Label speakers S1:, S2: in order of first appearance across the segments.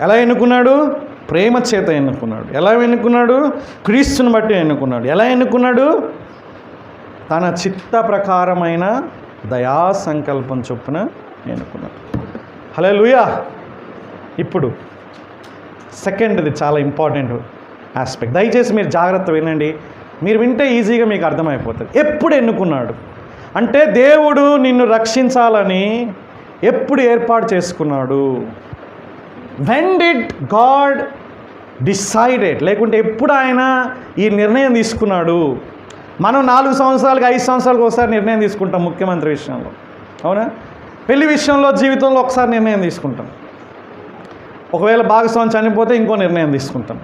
S1: ఎలా ఎన్నుకున్నాడు? ప్రేమ చేత ఎన్నుకున్నాడు. ఎలా ఎన్నుకున్నాడు? క్రీస్తుని బట్టి ఎన్నుకున్నాడు. ఎలా ఎన్నుకున్నాడు? తన చిత్త ప్రకారమైన దయా సంకల్పం చొప్పున ఎన్నుకున్నాడు. హల్లెలూయా. ఇప్పుడు సెకండ్ది చాలా ఇంపార్టెంట్ ఆస్పెక్ట్. దయచేసి మీరు జాగ్రత్త వినండి. మీరు వింటే ఈజీగా మీకు అర్థమైపోతుంది. ఎప్పుడు ఎన్నుకున్నాడు అంటే దేవుడు నిన్ను రక్షించాలని ఎప్పుడు ఏర్పాటు చేసుకున్నాడు? వెన్ డిడ్ గాడ్ డిసైడెడ్, లేకుంటే ఎప్పుడు ఆయన ఈ నిర్ణయం తీసుకున్నాడు? మనం 4 సంవత్సరాలకు 5 సంవత్సరాలకు ఒకసారి నిర్ణయం తీసుకుంటాం ముఖ్యమంత్రి విషయంలో, అవునా? పెళ్లి విషయంలో, జీవితంలో ఒకసారి నిర్ణయం తీసుకుంటాం. ఒకవేళ భాగస్వామి చనిపోతే ఇంకో నిర్ణయం తీసుకుంటాం.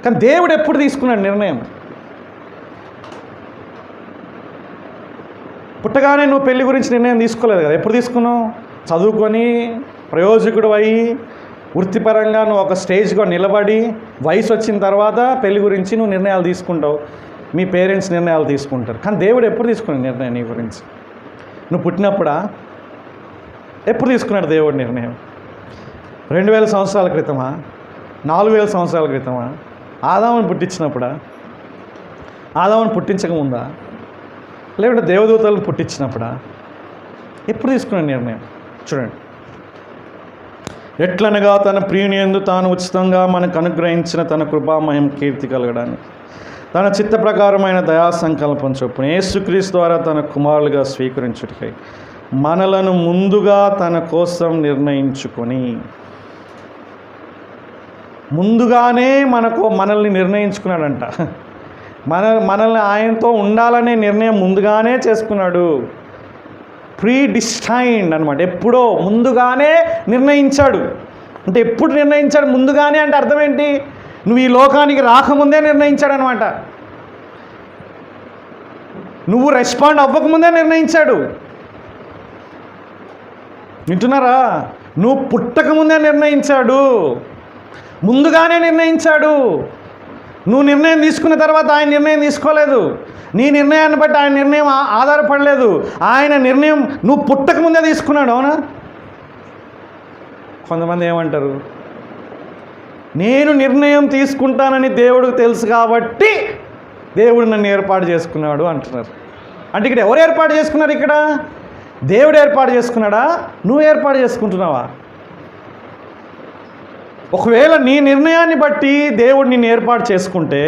S1: కానీ దేవుడు ఎప్పుడు తీసుకున్నాడు నిర్ణయం? పుట్టగానే నువ్వు పెళ్లి గురించి నిర్ణయం తీసుకోలేదు కదా. ఎప్పుడు తీసుకున్నావు? చదువుకొని ప్రయోజకుడు అయ్యి వృత్తిపరంగా నువ్వు ఒక స్టేజ్గా నిలబడి వయసు వచ్చిన తర్వాత పెళ్లి గురించి నువ్వు నిర్ణయాలు తీసుకుంటావు. మీ పేరెంట్స్ నిర్ణయాలు తీసుకుంటారు. కానీ దేవుడు ఎప్పుడు తీసుకున్నాడు నిర్ణయం నీ గురించి? నువ్వు పుట్టినప్పుడా? ఎప్పుడు తీసుకున్నాడు దేవుడు నిర్ణయం? 2000 సంవత్సరాల క్రితమా? 4000 సంవత్సరాల క్రితమా? ఆదాముని పుట్టించినప్పుడా? ఆదాముని పుట్టించకముందా? లేకుంటే దేవదూతలను పుట్టించినప్పుడా? ఎప్పుడు తీసుకున్నాడు నిర్ణయం? చూడండి. ఎట్లనగా తన ప్రియుని యందు తాను ఉచితంగా మనకు అనుగ్రహించిన తన కృపామయం కీర్తి కలగడానికి తన చిత్త ప్రకారమైన దయా సంకల్పం చొప్పున యేసుక్రీస్తు ద్వారా తన కుమారులుగా స్వీకరించుటకై మనలను ముందుగా తన కోసం నిర్ణయించుకొని, ముందుగానే మనల్ని నిర్ణయించుకున్నాడంట. మనల్ని ఆయనతో ఉండాలనే నిర్ణయం ముందుగానే చేసుకున్నాడు. ప్రీ డిస్టైన్డ్ అనమాట. ఎప్పుడో ముందుగానే నిర్ణయించాడు. అంటే ఎప్పుడు నిర్ణయించాడు? ముందుగానే అంటే అర్థం ఏంటి? నువ్వు ఈ లోకానికి రాకముందే నిర్ణయించాడు అనమాట. నువ్వు రెస్పాండ్ అవ్వకముందే నిర్ణయించాడు. వింటున్నారా? నువ్వు పుట్టకముందే నిర్ణయించాడు. ముందుగానే నిర్ణయించాడు. నువ్వు నిర్ణయం తీసుకున్న తర్వాత ఆయన నిర్ణయం తీసుకోలేదు. నీ నిర్ణయాన్ని బట్టి ఆయన నిర్ణయం ఆధారపడలేదు. ఆయన నిర్ణయం నువ్వు పుట్టకముందే తీసుకున్నాడు. అవునా? కొంతమంది ఏమంటారు? నేను నిర్ణయం తీసుకుంటానని దేవుడికి తెలుసు కాబట్టి దేవుడు నన్ను ఏర్పాటు చేసుకున్నాడు అంటున్నారు. అంటే ఇక్కడ ఎవరు ఏర్పాటు చేసుకున్నారు? ఇక్కడ దేవుడు ఏర్పాటు చేసుకున్నాడా? నువ్వు ఏర్పాటు చేసుకుంటున్నావా? ఒకవేళ నీ నిర్ణయాన్ని బట్టి దేవుడు నిన్ను ఏర్పాటు చేసుకుంటే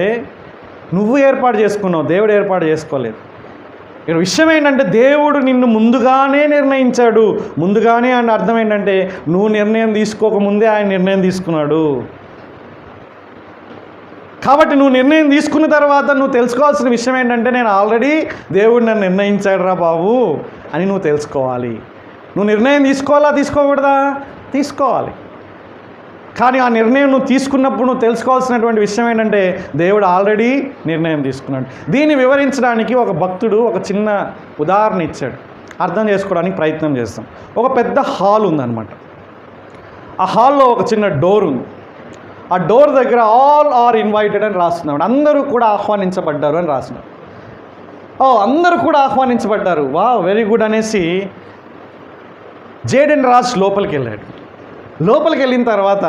S1: నువ్వు ఏర్పాటు చేసుకున్నావు, దేవుడు ఏర్పాటు చేసుకోలేదు. ఇక్కడ విషయం ఏంటంటే దేవుడు నిన్ను ముందుగానే నిర్ణయించాడు. ముందుగానే అని అర్థం ఏంటంటే నువ్వు నిర్ణయం తీసుకోకముందే ఆయన నిర్ణయం తీసుకున్నాడు. కాబట్టి నువ్వు నిర్ణయం తీసుకున్న తర్వాత నువ్వు తెలుసుకోవాల్సిన విషయం ఏంటంటే నేను ఆల్రెడీ దేవుడు నన్ను నిర్ణయించాడు రా బాబు అని నువ్వు తెలుసుకోవాలి. నువ్వు నిర్ణయం తీసుకోవాలా తీసుకోకూడదా? తీసుకోవాలి. కానీ ఆ నిర్ణయం నువ్వు తీసుకున్నప్పుడు నువ్వు తెలుసుకోవాల్సినటువంటి విషయం ఏంటంటే దేవుడు ఆల్రెడీ నిర్ణయం తీసుకున్నాడు. దీన్ని వివరించడానికి ఒక భక్తుడు ఒక చిన్న ఉదాహరణ ఇచ్చాడు. అర్థం చేసుకోవడానికి ప్రయత్నం చేస్తాం. ఒక పెద్ద హాల్ ఉందన్నమాట. ఆ హాల్లో ఒక చిన్న డోర్ ఉంది. ఆ డోర్ దగ్గర ఆల్ ఆర్ ఇన్వైటెడ్ అని రాస్తున్నాడు. అందరూ కూడా ఆహ్వానించబడ్డారు అని రాస్తున్నాడు. అందరూ కూడా ఆహ్వానించబడ్డారు, వా వెరీ గుడ్ అనేసి జేడెన్ రాజ్ లోపలికి వెళ్ళాడు. లోపలికి వెళ్ళిన తర్వాత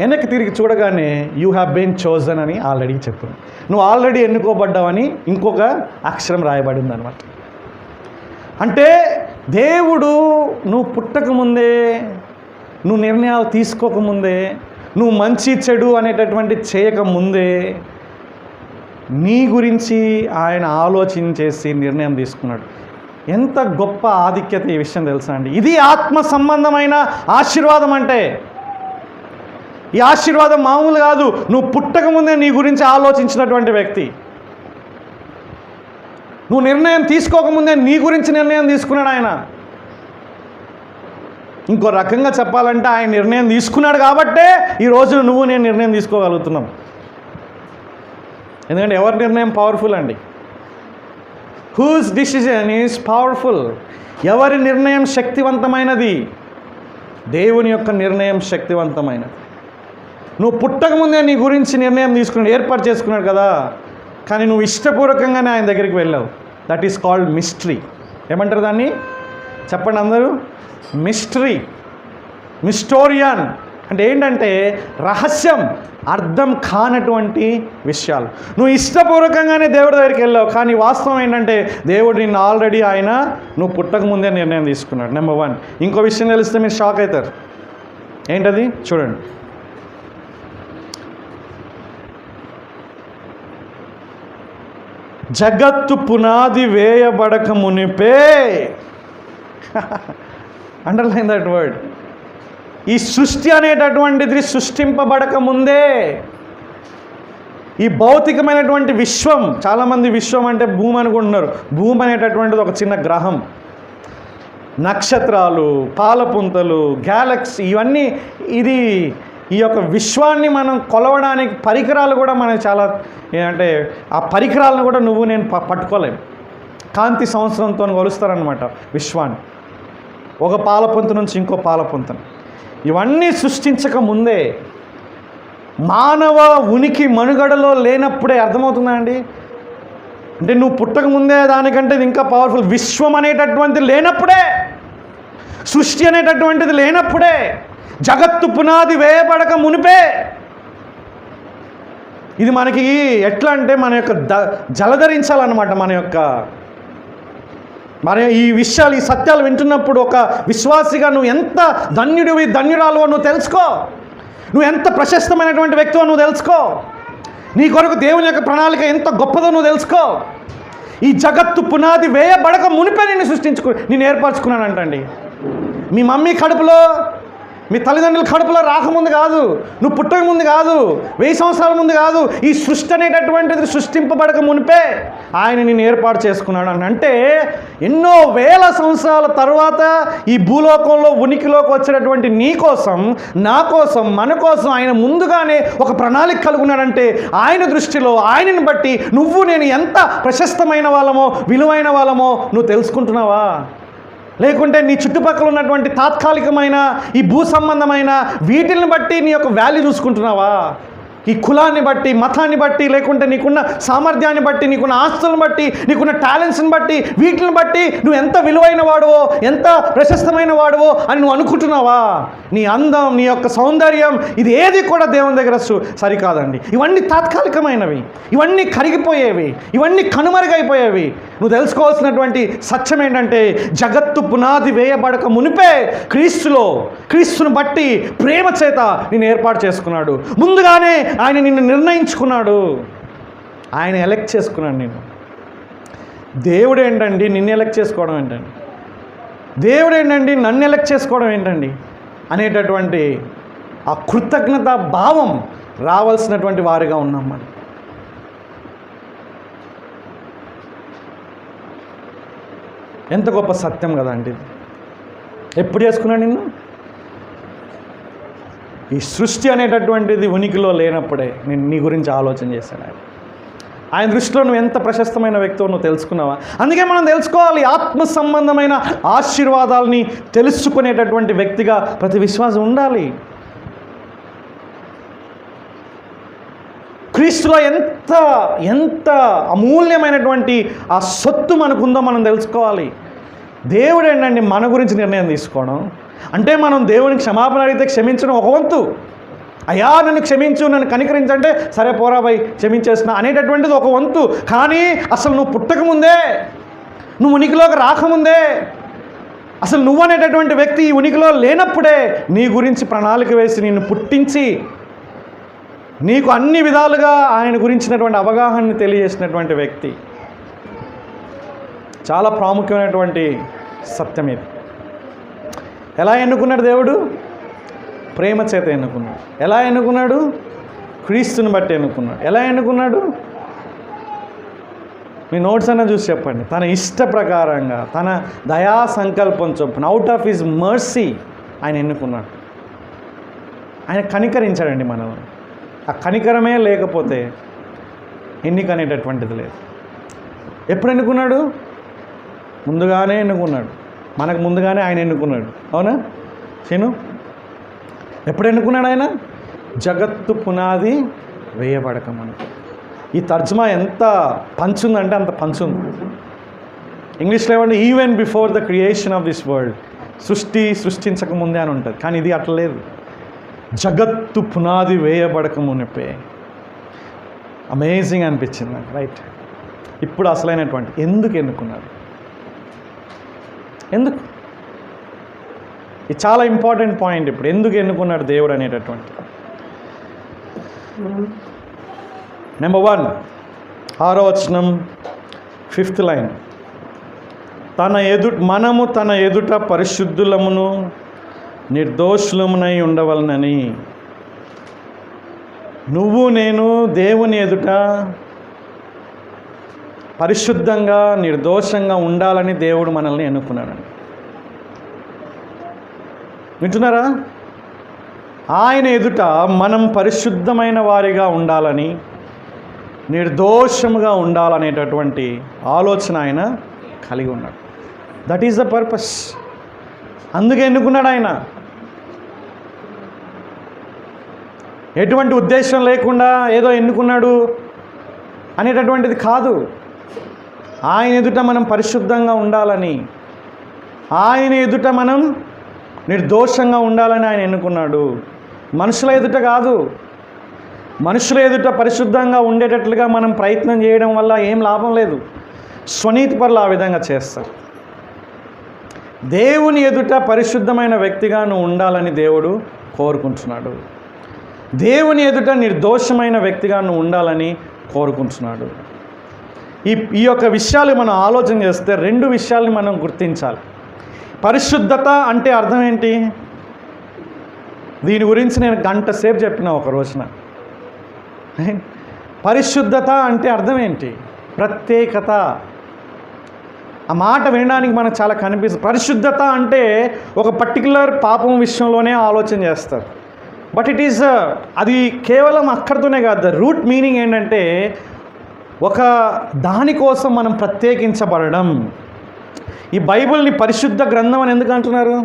S1: వెనక్కి తిరిగి చూడగానే యూ హ్యావ్ బీన్ చోజన్ అని ఆల్రెడీ చెప్పింది. నువ్వు ఆల్రెడీ ఎన్నుకోబడ్డావని ఇంకొక అక్షరం రాయబడింది అనమాట. అంటే దేవుడు నువ్వు పుట్టకముందే, నువ్వు నిర్ణయాలు తీసుకోకముందే, నువ్వు మంచి చెడు అనేటటువంటి చేయకముందే నీ గురించి ఆయన ఆలోచించేసి నిర్ణయం తీసుకున్నాడు. ఎంత గొప్ప ఆధిక్యత ఈ విషయం తెలుసా అండి? ఇది ఆత్మ సంబంధమైన ఆశీర్వాదం. అంటే ఈ ఆశీర్వాదం మామూలు కాదు. నువ్వు పుట్టకముందే నీ గురించి ఆలోచించినటువంటి వ్యక్తి. నువ్వు నిర్ణయం తీసుకోకముందే నీ గురించి నిర్ణయం తీసుకున్నాడు ఆయన. ఇంకో రకంగా చెప్పాలంటే ఆయన నిర్ణయం తీసుకున్నాడు కాబట్టే ఈరోజు నువ్వు నేను నిర్ణయం తీసుకోగలుగుతున్నాం. ఎందుకంటే ఎవరి నిర్ణయం పవర్ఫుల్ అండి? Whose decision is powerful. ఎవరి నిర్ణయం శక్తివంతమైనది? దేవుని యొక్క నిర్ణయం శక్తివంతమైనది. నువ్వు పుట్టకముందే నీ గురించి నిర్ణయం తీసుకున్నాడు, ఏర్పాటు చేసుకున్నాడు కదా. కానీ నువ్వు ఇష్టపూర్వకంగానే ఆయన దగ్గరికి వెళ్ళావు. That is called mystery. ఏమంటారు దాన్ని? చెప్పండి అందరూ. మిస్టరీ. మిస్టోరియన్ అంటే ఏంటంటే రహస్యం, అర్థం కానటువంటి విషయాలు. నువ్వు ఇష్టపూర్వకంగానే దేవుడి దగ్గరికి వెళ్ళావు, కానీ వాస్తవం ఏంటంటే దేవుడు నిన్ను ఆల్రెడీ నువ్వు పుట్టక ముందే నిర్ణయం తీసుకున్నాడు. నెంబర్ 1. ఇంకో విషయం తెలిస్తే మీరు షాక్ అవుతారు. ఏంటది చూడండి. జగత్తు పునాది వేయబడక మునిపే అండర్లైన్ దట్ వర్డ్. ఈ సృష్టి అనేటటువంటిది సృష్టింపబడక ముందే, ఈ భౌతికమైనటువంటి విశ్వం, చాలామంది విశ్వం అంటే భూమి అనుకుంటున్నారు. భూమి అనేటటువంటిది ఒక చిన్న గ్రహం. నక్షత్రాలు, పాలపుంతలు, గ్యాలక్సీ, ఇవన్నీ ఈ యొక్క విశ్వాన్ని మనం కొలవడానికి పరికరాలు కూడా మనకి చాలా ఏంటంటే ఆ పరికరాలను కూడా నువ్వు నేను పట్టుకోలేము. కాంతి సంవత్సరంతో కొలుస్తారనమాట విశ్వాన్ని, ఒక పాలపుంత నుంచి ఇంకో పాలపుంతను. ఇవన్నీ సృష్టించక ముందే, మానవ ఉనికి మనుగడలో లేనప్పుడే, అర్థమవుతుందా అండి? అంటే నువ్వు పుట్టక ముందే దానికంటే ఇది ఇంకా పవర్ఫుల్. విశ్వం అనేటటువంటిది లేనప్పుడే, సృష్టి అనేటటువంటిది లేనప్పుడే, జగత్తు పునాది వేయబడక మునిపే, ఇది మనకి ఎట్లా అంటే మన యొక్క జలధరించాలన్నమాట. మన ఈ విషయాలు, ఈ సత్యాలు వింటున్నప్పుడు ఒక విశ్వాసిగా నువ్వు ఎంత ధన్యుడివి, ధన్యురాలువో నువ్వు తెలుసుకో. నువ్వు ఎంత ప్రశస్తమైనటువంటి వ్యక్తివో నువ్వు తెలుసుకో. నీ కొరకు దేవుని యొక్క ప్రణాళిక ఎంత గొప్పదో నువ్వు తెలుసుకో. ఈ జగత్తు పునాది వేయబడక మునిపే నేను ఏర్పరచుకున్నానంటండి. మీ మమ్మీ కడుపులో, మీ తల్లిదండ్రుల కడుపులో రాకముందు కాదు, నువ్వు పుట్టక ముందు కాదు, 1000 సంవత్సరాల ముందు కాదు, ఈ సృష్టి అనేటటువంటిది సృష్టింపబడక మునిపే ఆయన నిన్ను ఏర్పాటు చేసుకున్నాడు అని. అంటే ఎన్నో వేల సంవత్సరాల తర్వాత ఈ భూలోకంలో ఉనికిలోకి వచ్చేటటువంటి నీ కోసం, నా కోసం, మన కోసం ఆయన ముందుగానే ఒక ప్రణాళిక కలుగున్నాడంటే ఆయన దృష్టిలో, ఆయనని బట్టి నువ్వు నేను ఎంత ప్రశస్తమైన వాళ్ళమో, విలువైన వాళ్ళమో నువ్వు తెలుసుకుంటున్నావా? లేకుంటే నీ చుట్టుపక్కల ఉన్నటువంటి తాత్కాలికమైన ఈ భూ సంబంధమైన వీటిని బట్టి నీ యొక్క వాల్యూ చూసుకుంటున్నావా? ఈ కులాన్ని బట్టి, మతాన్ని బట్టి, లేకుంటే నీకున్న సామర్థ్యాన్ని బట్టి, నీకున్న ఆస్తులను బట్టి, నీకున్న టాలెంట్స్ని బట్టి, వీటిని బట్టి నువ్వు ఎంత విలువైన వాడువో, ఎంత ప్రశస్తమైన వాడువో అని నువ్వు అనుకుంటున్నావా? నీ అందం, నీ యొక్క సౌందర్యం, ఇది ఏది కూడా దేవుని దగ్గర సరికాదండి. ఇవన్నీ తాత్కాలికమైనవి, ఇవన్నీ కరిగిపోయేవి, ఇవన్నీ కనుమరుగైపోయేవి. నువ్వు తెలుసుకోవాల్సినటువంటి సత్యం ఏంటంటే జగత్తు పునాది వేయబడక మునిపే క్రీస్తును బట్టి ప్రేమ చేత నేను ఏర్పాటు చేసుకున్నాడు. ముందుగానే ఆయన నిన్ను నిర్ణయించుకున్నాడు, ఆయన ఎలెక్ట్ చేసుకున్నాడు నిన్ను. దేవుడు ఏంటండి నిన్ను ఎలెక్ట్ చేసుకోవడం ఏంటండి? దేవుడు ఏంటండి నన్ను ఎలెక్ట్ చేసుకోవడం ఏంటండి అనేటటువంటి ఆ కృతజ్ఞత భావం రావాల్సినటువంటి వారిగా ఉన్నాం మనం. ఎంత గొప్ప సత్యం కదా అండి. ఎప్పుడు చేసుకున్నాడు నిన్ను? ఈ సృష్టి అనేటటువంటిది ఉనికిలో లేనప్పుడే నేను నీ గురించి ఆలోచన చేశాను. ఆయన దృష్టిలో నువ్వు ఎంత ప్రశస్తమైన వ్యక్తివో నువ్వు తెలుసుకున్నావా? అందుకే మనం తెలుసుకోవాలి, ఆత్మ సంబంధమైన ఆశీర్వాదాలని తెలుసుకునేటటువంటి వ్యక్తిగా ప్రతి విశ్వాసం ఉండాలి. క్రీస్తులో ఎంత అమూల్యమైనటువంటి ఆ సొత్తు మనకుందో మనం తెలుసుకోవాలి. దేవుడు ఏంటండి మన గురించి నిర్ణయం తీసుకోవడం అంటే, మనం దేవునికి క్షమాపణ అడిగితే క్షమించడం ఒక వంతు. అయ్యా నన్ను క్షమించు, నన్ను కనికరించంటే సరే పోరాబాయ్ క్షమించేసిన అనేటటువంటిది ఒక వంతు. కానీ అసలు నువ్వు పుట్టకముందే, నువ్వు ఉనికిలోకి రాకముందే, అసలు నువ్వు అనేటటువంటి వ్యక్తి ఈ ఉనికిలో లేనప్పుడే నీ గురించి ప్రణాళిక వేసి నిన్ను పుట్టించి నీకు అన్ని విధాలుగా ఆయన గురించినటువంటి అవగాహనని తెలియజేసినటువంటి వ్యక్తి. చాలా ప్రాముఖ్యమైనటువంటి సత్యం ఇది. ఎలా ఎన్నుకున్నాడు దేవుడు? ప్రేమ చేత ఎన్నుకున్నాడు. ఎలా ఎన్నుకున్నాడు? క్రీస్తుని బట్టి ఎన్నుకున్నాడు. ఎలా ఎన్నుకున్నాడు? మీ నోట్స్ అన్న చూసి చెప్పండి. తన ఇష్ట ప్రకారంగా, తన దయా సంకల్పం చొప్పున, అవుట్ ఆఫ్ హిజ్ మర్సీ ఆయన ఎన్నుకున్నాడు. ఆయన కనికరించాడండి మనల్ని. ఆ కనికరమే లేకపోతే ఎన్నిక అనేటటువంటిది లేదు. ఎప్పుడు ఎన్నుకున్నాడు? ముందుగానే ఎన్నుకున్నాడు. మనకు ముందుగానే ఆయన ఎన్నుకున్నాడు. అవునా శను? ఎప్పుడు ఎన్నుకున్నాడు ఆయన? జగత్తు పునాది వేయబడక మనకు. ఈ తర్జుమా ఎంత పంచుందంటే అంత పంచుంది. ఇంగ్లీష్లో ఏమంటే even before the creation of this world సృష్టించక ముందే అని ఉంటుంది. కానీ ఇది అట్లా లేదు. జగత్తు పునాది వేయబడక మునిపే. అమేజింగ్ అనిపించింది నాకు. రైట్, ఇప్పుడు అసలైనటువంటి ఎందుకు ఎన్నుకున్నాడు, ఎందుకు, ఇది చాలా ఇంపార్టెంట్ పాయింట్. ఇప్పుడు ఎందుకు ఎన్నుకున్నాడు దేవుడు అనేటటువంటి. నెంబర్ 1, 6వ వచనం 5th లైన్. మనము తన ఎదుట పరిశుద్ధులమును నిర్దోషులమునై ఉండవలనని. నువ్వు నేను దేవుని ఎదుట పరిశుద్ధంగా నిర్దోషంగా ఉండాలని దేవుడు మనల్ని ఎన్నుకున్నాడండి. వింటున్నారా? ఆయన ఎదుట మనం పరిశుద్ధమైన వారిగా ఉండాలని, నిర్దోషముగా ఉండాలనేటటువంటి ఆలోచన ఆయన కలిగి ఉన్నాడు. That is the purpose. అందుకే ఎన్నుకున్నాడు ఆయన. ఎటువంటి ఉద్దేశం లేకుండా ఏదో ఎన్నుకున్నాడు అనేటటువంటిది కాదు. ఆయన ఎదుట మనం పరిశుద్ధంగా ఉండాలని, ఆయన ఎదుట మనం నిర్దోషంగా ఉండాలని ఆయన ఎన్నుకున్నాడు. మనుషుల ఎదుట కాదు. మనుషుల ఎదుట పరిశుద్ధంగా ఉండేటట్లుగా మనం ప్రయత్నం చేయడం వల్ల ఏం లాభం లేదు. స్వనీతి పరులు ఆ విధంగా చేస్తారు. దేవుని ఎదుట పరిశుద్ధమైన వ్యక్తిగా నువ్వు ఉండాలని దేవుడు కోరుకుంటున్నాడు. దేవుని ఎదుట నిర్దోషమైన వ్యక్తిగా నువ్వు ఉండాలని కోరుకుంటున్నాడు. ఈ యొక్క విషయాలు మనం ఆలోచన చేస్తే 2 విషయాల్ని మనం గుర్తించాలి. పరిశుద్ధత అంటే అర్థం ఏంటి? దీని గురించి నేను గంట సేపు చెప్పిన ఒక రోజున. పరిశుద్ధత అంటే అర్థం ఏంటి? ప్రత్యేకత. ఆ మాట వినడానికి మనకు చాలా కనిపిస్తుంది. పరిశుద్ధత అంటే ఒక పర్టికులర్ పాపం విషయంలోనే ఆలోచన చేస్తారు. బట్ ఇట్ ఈస్ అది కేవలం అక్కడితోనే కాదు. రూట్ మీనింగ్ ఏంటంటే ఒక దానికోసం మనం ప్రత్యేకించబడడం. ఈ బైబిల్ని పరిశుద్ధ గ్రంథం అని ఎందుకు అంటున్నారు?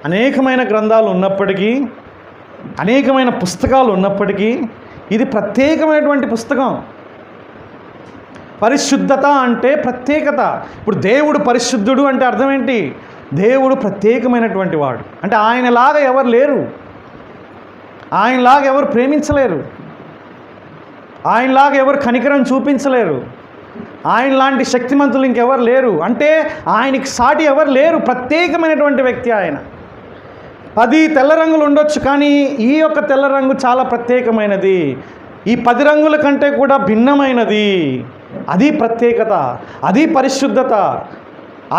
S1: అనేకమైన గ్రంథాలు ఉన్నప్పటికీ, అనేకమైన పుస్తకాలు ఉన్నప్పటికీ ఇది ప్రత్యేకమైనటువంటి పుస్తకం. పరిశుద్ధత అంటే ప్రత్యేకత. ఇప్పుడు దేవుడు పరిశుద్ధుడు అంటే అర్థం ఏంటి? దేవుడు ప్రత్యేకమైనటువంటి వాడు. అంటే ఆయనలాగా ఎవరు లేరు, ఆయనలాగా ఎవరు ప్రేమించలేరు, ఆయనలాగా ఎవరు కనికరం చూపించలేరు, ఆయన లాంటి శక్తిమంతులు ఇంకెవరు లేరు. అంటే ఆయనకి సాటి ఎవరు లేరు. ప్రత్యేకమైనటువంటి వ్యక్తి ఆయన. 10 తెల్ల రంగులు ఉండొచ్చు, కానీ ఈ యొక్క తెల్ల రంగు చాలా ప్రత్యేకమైనది. ఈ 10 రంగుల కంటే కూడా భిన్నమైనది. అది ప్రత్యేకత, అది పరిశుద్ధత,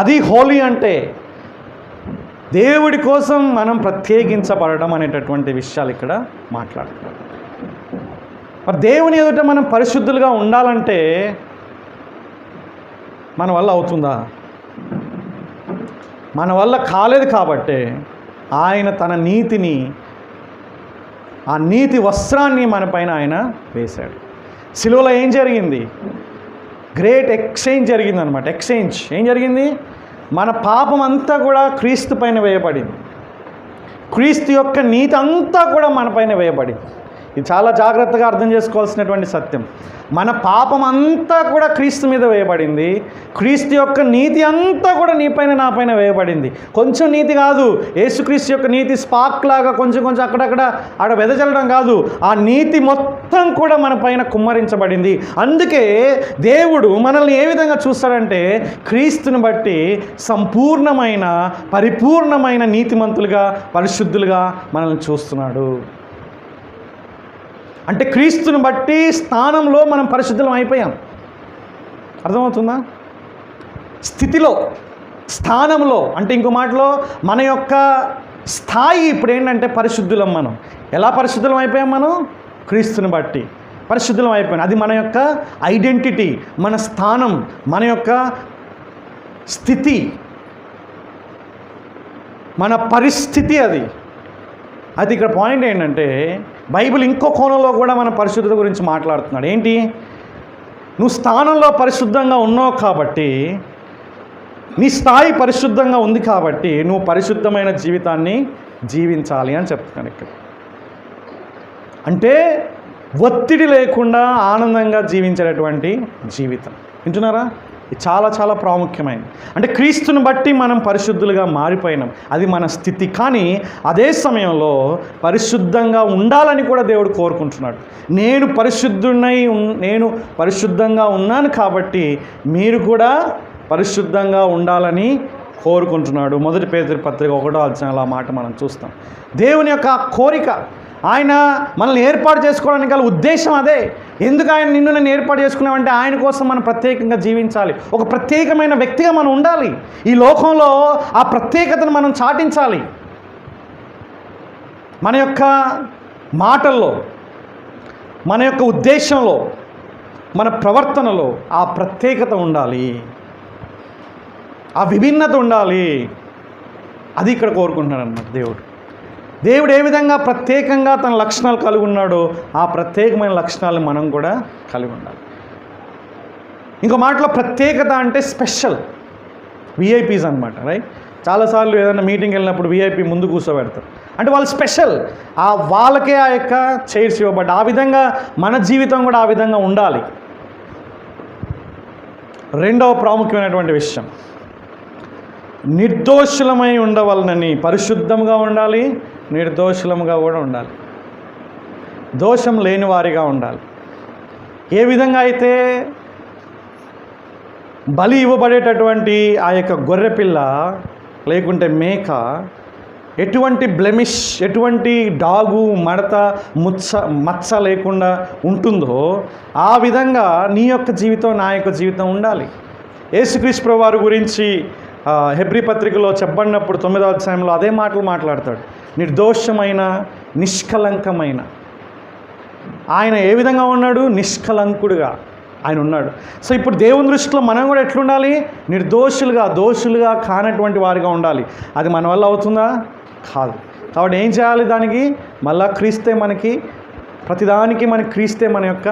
S1: అది హోలీ. అంటే దేవుడి కోసం మనం ప్రత్యేకించబడడం అనేటటువంటి విషయాలు ఇక్కడ మాట్లాడుతున్నాం. మరి దేవుని ఎదుట మనం పరిశుద్ధులుగా ఉండాలంటే మన వల్ల అవుతుందా? మన వల్ల కాలేదు. కాబట్టి ఆయన తన నీతిని, ఆ నీతి వస్త్రాన్ని మన పైన ఆయన వేశాడు. సిలువలో ఏం జరిగింది? గ్రేట్ ఎక్స్చేంజ్ జరిగిందనమాట. ఎక్స్చేంజ్ ఏం జరిగింది? మన పాపం అంతా కూడా క్రీస్తు పైన వేయబడింది. క్రీస్తు యొక్క నీతి అంతా కూడా మన పైన వేయబడింది. ఇది చాలా జాగ్రత్తగా అర్థం చేసుకోవాల్సినటువంటి సత్యం. మన పాపం అంతా కూడా క్రీస్తు మీద వేయబడింది. క్రీస్తు యొక్క నీతి అంతా కూడా నీపైన నా పైన వేయబడింది. కొంచెం నీతి కాదు. యేసుక్రీస్తు యొక్క నీతి స్పార్క్ లాగా కొంచెం కొంచెం అక్కడక్కడ వెదజల్లడం కాదు. ఆ నీతి మొత్తం కూడా మన పైన కుమ్మరించబడింది. అందుకే దేవుడు మనల్ని ఏ విధంగా చూస్తాడంటే క్రీస్తుని బట్టి సంపూర్ణమైన పరిపూర్ణమైన నీతిమంతులుగా పరిశుద్ధులుగా మనల్ని చూస్తున్నాడు. అంటే క్రీస్తుని బట్టి స్థానంలో మనం పరిశుద్ధులం అయిపోయాం. అర్థమవుతుందా? స్థితిలో, స్థానంలో, అంటే ఇంకో మాటలో మన యొక్క స్థాయి ఇప్పుడు ఏంటంటే పరిశుద్ధులం. మనం ఎలా పరిశుద్ధులం అయిపోయాం? మనం క్రీస్తుని బట్టి పరిశుద్ధులం అయిపోయాం. అది మన యొక్క ఐడెంటిటీ, మన స్థానం, మన యొక్క స్థితి, మన పరిస్థితి. అది ఇక్కడ పాయింట్ ఏంటంటే బైబిల్ ఇంకో కోణంలో కూడా మన పరిశుద్ధత గురించి మాట్లాడుతున్నాడు. ఏంటి? నువ్వు స్థానంలో పరిశుద్ధంగా ఉన్నావు కాబట్టి, నీ స్థాయి పరిశుద్ధంగా ఉంది కాబట్టి నువ్వు పరిశుద్ధమైన జీవితాన్ని జీవించాలి అని చెప్తున్నాను ఇక్కడ. అంటే ఒత్తిడి లేకుండా ఆనందంగా జీవించేటటువంటి జీవితం. వింటున్నారా? ఇది చాలా చాలా ప్రాముఖ్యమైనది. అంటే క్రీస్తుని బట్టి మనం పరిశుద్ధులుగా మారిపోయినాం, అది మన స్థితి. కానీ అదే సమయంలో పరిశుద్ధంగా ఉండాలని కూడా దేవుడు కోరుకుంటున్నాడు. నేను పరిశుద్ధంగా ఉన్నాను కాబట్టి మీరు కూడా పరిశుద్ధంగా ఉండాలని కోరుకుంటున్నాడు. 1 పేతురు పత్రిక 1వ అధ్యాయంలో ఆ మాట మనం చూస్తాం. దేవుని యొక్క కోరిక, ఆయన మనల్ని ఏర్పాటు చేసుకోవడానికి గల ఉద్దేశం అదే. ఎందుకు ఆయన నన్ను ఏర్పాటు చేసుకున్నామంటే ఆయన కోసం మనం ప్రత్యేకంగా జీవించాలి, ఒక ప్రత్యేకమైన వ్యక్తిగా మనం ఉండాలి, ఈ లోకంలో ఆ ప్రత్యేకతను మనం చాటించాలి. మన యొక్క మాటల్లో, మన యొక్క ఉద్దేశంలో, మన ప్రవర్తనలో ఆ ప్రత్యేకత ఉండాలి, ఆ విభిన్నత ఉండాలి. అది ఇక్కడ కోరుకుంటున్నాడు అన్నమాట దేవుడు ఏ విధంగా ప్రత్యేకంగా తన లక్షణాలు కలిగి ఉన్నాడో ఆ ప్రత్యేకమైన లక్షణాలు మనం కూడా కలిగి ఉండాలి. ఇంకో మాటలో ప్రత్యేకత అంటే స్పెషల్, విఐపీస్ అనమాట, రైట్? చాలాసార్లు ఏదైనా మీటింగ్కి వెళ్ళినప్పుడు విఐపీ ముందు కూర్చోబెడతారు, అంటే వాళ్ళు స్పెషల్, వాళ్ళకే ఆ యొక్క చైర్స్ ఇవ్వబడ్డ. ఆ విధంగా మన జీవితం కూడా ఆ విధంగా ఉండాలి. రెండవ ప్రాముఖ్యమైనటువంటి విషయం, నిర్దోషులమై ఉండవలనని, పరిశుద్ధంగా ఉండాలి, నిర్దోషులంగా కూడా ఉండాలి, దోషం లేని వారిగా ఉండాలి. ఏ విధంగా అయితే బలి ఇవ్వబడేటటువంటి ఆ యొక్క గొర్రెపిల్ల లేకుంటే మేక ఎటువంటి బ్లెమిష్, ఎటువంటి డాగు, మడత, మచ్చ లేకుండా ఉంటుందో ఆ విధంగా నీ యొక్క జీవితం, నా యొక్క జీవితం ఉండాలి. యేసుక్రీస్తు ప్రభువు వారి గురించి హెబ్రీ పత్రికలో చెప్పబడినప్పుడు 9వ అధ్యాయంలో అదే మాటలు మాట్లాడతాడు. నిర్దోషమైన, నిష్కలంకమైన ఆయన ఏ విధంగా ఉన్నాడు? నిష్కలంకుడుగా ఆయన ఉన్నాడు. సో ఇప్పుడు దేవుని దృష్టిలో మనం కూడా ఎట్లుండాలి? నిర్దోషులుగా, దోషులుగా కానటువంటి వారిగా ఉండాలి. అది మన వల్ల అవుతుందా? కాదు. కాబట్టి ఏం చేయాలి? దానికి మళ్ళా క్రీస్తే మనకి, ప్రతిదానికి మనకి క్రీస్తే మన యొక్క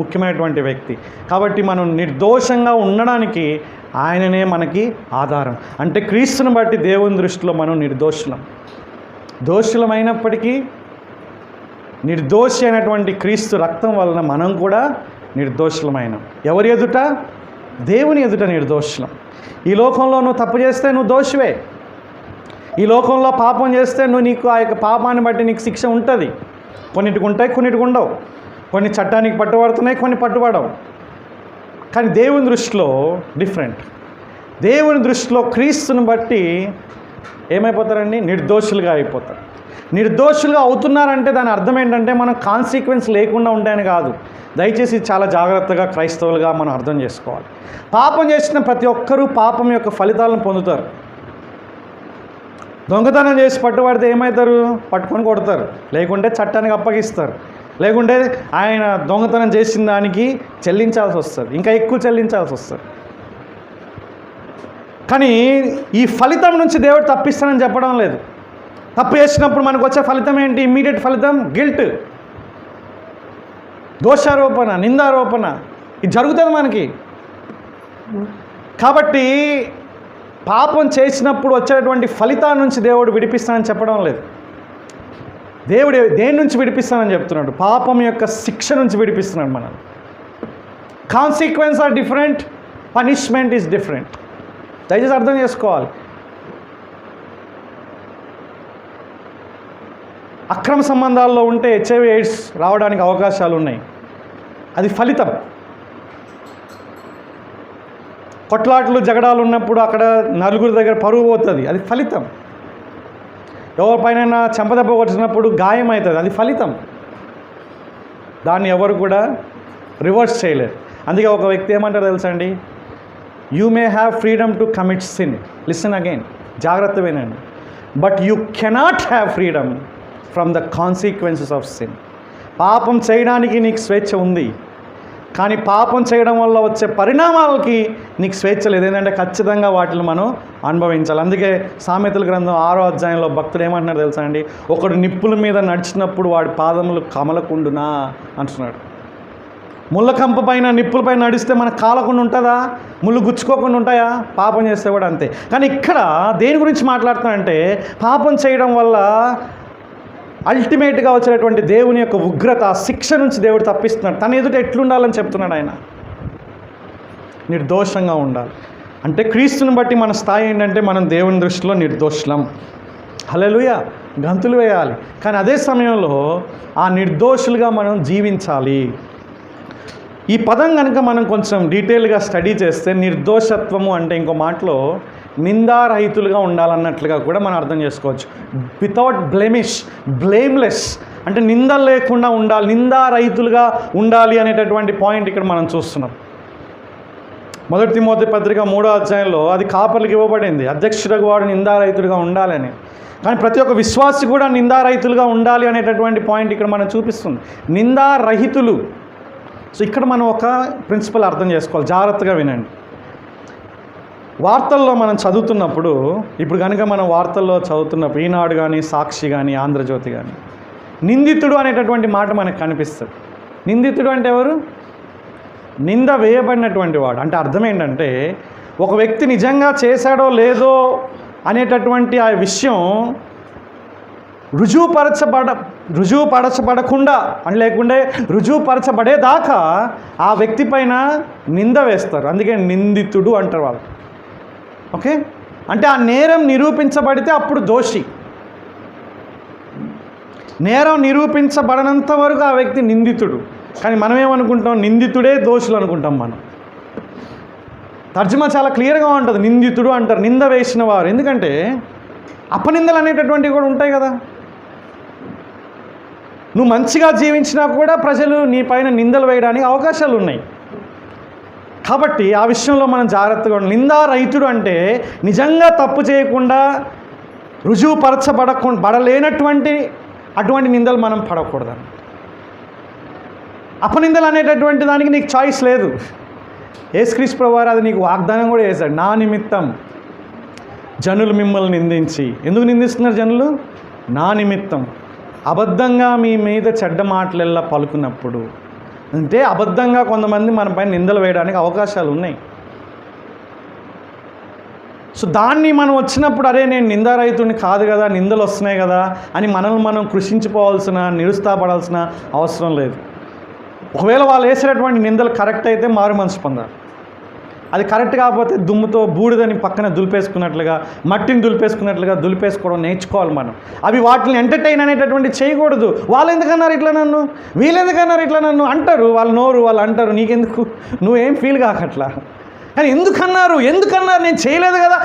S1: ముఖ్యమైనటువంటి వ్యక్తి. కాబట్టి మనం నిర్దోషంగా ఉండడానికి ఆయననే మనకి ఆధారం. అంటే క్రీస్తుని బట్టి దేవుని దృష్టిలో మనం నిర్దోషులం. దోషులమైనప్పటికీ నిర్దోషి అయినటువంటి క్రీస్తు రక్తం వలన మనం కూడా నిర్దోషులమైనాం. ఎవరి ఎదుట? దేవుని ఎదుట నిర్దోషులం. ఈ లోకంలో నువ్వు తప్పు చేస్తే నువ్వు దోషివే. ఈ లోకంలో పాపం చేస్తే నీకు ఆ యొక్క పాపాన్ని బట్టి నీకు శిక్ష ఉంటుంది. కొన్నిటికి ఉంటాయి, కొన్నిటికి ఉండవు. కొన్ని చట్టానికి పట్టుబడుతున్నాయి, కొన్ని పట్టుబడవు. కానీ దేవుని దృష్టిలో డిఫరెంట్. దేవుని దృష్టిలో క్రీస్తుని బట్టి ఏమైపోతారండి? నిర్దోషులుగా అయిపోతారు. నిర్దోషులుగా అవుతున్నారంటే దాని అర్థం ఏంటంటే మనం కాన్సిక్వెన్స్ లేకుండా ఉంటాయని కాదు. దయచేసి చాలా జాగ్రత్తగా క్రైస్తవులుగా మనం అర్థం చేసుకోవాలి. పాపం చేసిన ప్రతి ఒక్కరూ పాపం యొక్క ఫలితాలను పొందుతారు. దొంగతనం చేసి పట్టుబడితే ఏమవుతారు? పట్టుకొని కొడతారు, లేకుంటే చట్టానికి అప్పగిస్తారు, లేకుంటే ఆయన దొంగతనం చేసిన దానికి చెల్లించాల్సి వస్తుంది, ఇంకా ఎక్కువ చెల్లించాల్సి వస్తుంది. కానీ ఈ ఫలితం నుంచి దేవుడు తప్పిస్తానని చెప్పడం లేదు. తప్పు చేసినప్పుడు మనకు వచ్చే ఫలితం ఏంటి? ఇమ్మీడియట్ ఫలితం గిల్ట్, దోషారోపణ, నిందారోపణ. ఇది జరుగుతుంది మనకి. కాబట్టి పాపం చేసినప్పుడు వచ్చేటువంటి ఫలితాల నుంచి దేవుడు విడిపిస్తానని చెప్పడం లేదు. దేవుడు దేని నుంచి విడిపిస్తానని చెప్తున్నాడు? పాపం యొక్క శిక్ష నుంచి విడిపిస్తున్నాడు మనల్ని. Consequence are different, punishment is different. దయచేసి అర్థం చేసుకోవాలి. అక్రమ సంబంధాల్లో ఉంటే HIV ఎయిడ్స్ రావడానికి అవకాశాలు ఉన్నాయి, అది ఫలితం. కొట్లాట్లు, జగడాలు ఉన్నప్పుడు అక్కడ నలుగురి దగ్గర పరువు పోతుంది, అది ఫలితం. ఎవరిపైన చెంపదెబ్బ కొట్టినప్పుడు గాయం అవుతుంది, అది ఫలితం. దాన్ని ఎవరు కూడా రివర్స్ చేయలేరు. అందుకే ఒక వ్యక్తి ఏమంటారు తెలుసా అండి? You may have freedom to commit sin. Listen again, జాగ్రత్త వినండి. But you cannot have freedom from the consequences of sin. పాపం చేయడానికి నీకు స్వేచ్ఛ ఉంది, కానీ పాపం చేయడం వల్ల వచ్చే పరిణామాలకి నీకు స్వేచ్ఛ లేదు. ఏంటంటే ఖచ్చితంగా వాటిని మనం అనుభవించాలి. అందుకే సామెతల గ్రంథం 6వ అధ్యాయంలో భక్తుడు ఏమంటున్నాడు తెలుసా అండి? ఒకడు నిప్పుల మీద నడిచినప్పుడు వాడి పాదములు కమలకుండునా అంటున్నాడు. ముళ్ళ కంప పైన, నిప్పుల పైన నడిస్తే మనకు కాలకుండా ఉంటుందా? ముళ్ళు గుచ్చుకోకుండా ఉంటాయా? పాపం చేస్తే కూడా అంతే. కానీ ఇక్కడ దేని గురించి మాట్లాడుతున్నాడంటే పాపం చేయడం వల్ల అల్టిమేట్గా వచ్చినటువంటి దేవుని యొక్క ఉగ్రత, శిక్ష నుంచి దేవుడు తప్పిస్తున్నాడు. తన ఎదుట ఎట్లుండాలని చెప్తున్నాడు ఆయన. నిర్దోషంగా ఉండాలి. అంటే క్రీస్తుని బట్టి మన స్థాయి ఏంటంటే మనం దేవుని దృష్టిలో నిర్దోషులం. హల్లెలూయా, గంతులు వేయాలి. కానీ అదే సమయంలో ఆ నిర్దోషులుగా మనం జీవించాలి. ఈ పదం కనుక మనం కొంచెం డీటెయిల్గా స్టడీ చేస్తే నిర్దోషత్వము అంటే ఇంకో మాటలో నిందారహితులుగా ఉండాలన్నట్లుగా కూడా మనం అర్థం చేసుకోవచ్చు. వితౌట్ బ్లెమిష్, బ్లేమ్లెస్ అంటే నిందలు లేకుండా ఉండాలి, నిందారహితులుగా ఉండాలి అనేటటువంటి పాయింట్ ఇక్కడ మనం చూస్తున్నాం. 1 తిమోతి పత్రిక 3వ అధ్యాయంలో అది కాపర్లకు ఇవ్వబడింది, అధ్యక్షుడికి వాడు నిందారహితుడిగా ఉండాలని. కానీ ప్రతి ఒక్క విశ్వాసి కూడా నిందారహితులుగా ఉండాలి అనేటటువంటి పాయింట్ ఇక్కడ మనం చూపిస్తుంది. నిందారహితులు. సో ఇక్కడ మనం ఒక ప్రిన్సిపల్ అర్థం చేసుకోవాలి, జాగ్రత్తగా వినండి. వార్తల్లో మనం చదువుతున్నప్పుడు, ఇప్పుడు కనుక మనం వార్తల్లో చదువుతున్నప్పుడు ఈనాడు కానీ, సాక్షి కానీ, ఆంధ్రజ్యోతి కానీ, నిందితుడు అనేటటువంటి మాట మనకు కనిపిస్తుంది. నిందితుడు అంటే ఎవరు? నింద వేయబడినటువంటి వాడు. అంటే అర్థం ఏంటంటే ఒక వ్యక్తి నిజంగా చేశాడో లేదో అనేటటువంటి ఆ విషయం రుజువుపరచబడకుండా అని లేకుంటే రుజువుపరచబడేదాకా ఆ వ్యక్తి పైన నింద వేస్తారు. అందుకే నిందితుడు అంటారు వాళ్ళు. ఓకే, అంటే ఆ నేరం నిరూపించబడితే అప్పుడు దోషి. నేరం నిరూపించబడనంత వరకు ఆ వ్యక్తి నిందితుడు. కానీ మనం ఏమనుకుంటాం? నిందితుడే దోషులు అనుకుంటాం మనం. తర్జుమా చాలా క్లియర్గా ఉంటుంది, నిందితుడు అంటారు, నింద వేసిన వారు. ఎందుకంటే అపనిందలు అనేటటువంటివి కూడా ఉంటాయి కదా. నువ్వు మంచిగా జీవించినా కూడా ప్రజలు నీ పైన నిందలు వేయడానికి అవకాశాలు ఉన్నాయి. కాబట్టి ఆ విషయంలో మనం జాగ్రత్తగా ఉండాలి. నిందారహితుడు అంటే నిజంగా తప్పు చేయకుండా బడలేనటువంటి అటువంటి నిందలు మనం పడకూడదు. అపనిందలు అనేటటువంటి దానికి నీకు చాయిస్ లేదు. యేసుక్రీస్తు ప్రభువారు అది నీకు వాగ్దానం కూడా చేశాడు. నా నిమిత్తం జనులు మిమ్మల్ని నిందించి, ఎందుకు నిందిస్తున్నారు జనులు? నా నిమిత్తం అబద్ధంగా మీ మీద చెడ్డ మాటలెల్లా పలుకున్నప్పుడు, అంటే అబద్ధంగా కొంతమంది మన పైన నిందలు వేయడానికి అవకాశాలు ఉన్నాయి. సో దాన్ని మనం వచ్చినప్పుడు అరే నేను నిందారహితుడిని కాదు కదా, నిందలు వస్తున్నాయి కదా అని మనల్ని మనం కృషించిపోవాల్సిన, నిరుత్సాహపడాల్సిన అవసరం లేదు. ఒకవేళ వాళ్ళు వేసేటటువంటి నిందలు కరెక్ట్ అయితే మారు మనసు పొందాలి. అది కరెక్ట్ కాకపోతే దుమ్ముతో బూడిదని పక్కన దులిపేసుకున్నట్లుగా, మట్టిని దులిపేసుకోవడం నేర్చుకోవాలి మనం. అవి వాటిని ఎంటర్టైన్ అనేటటువంటి చేయకూడదు. వాళ్ళు ఎందుకన్నారు ఇట్లా నన్ను, వీళ్ళు ఎందుకన్నారు ఇట్లా నన్ను అంటారు, వాళ్ళ నోరు వాళ్ళు అంటారు, నీకెందుకు, నువ్వేం ఫీల్ కాకట్లా. కానీ ఎందుకన్నారు నేను చేయలేదు కదా,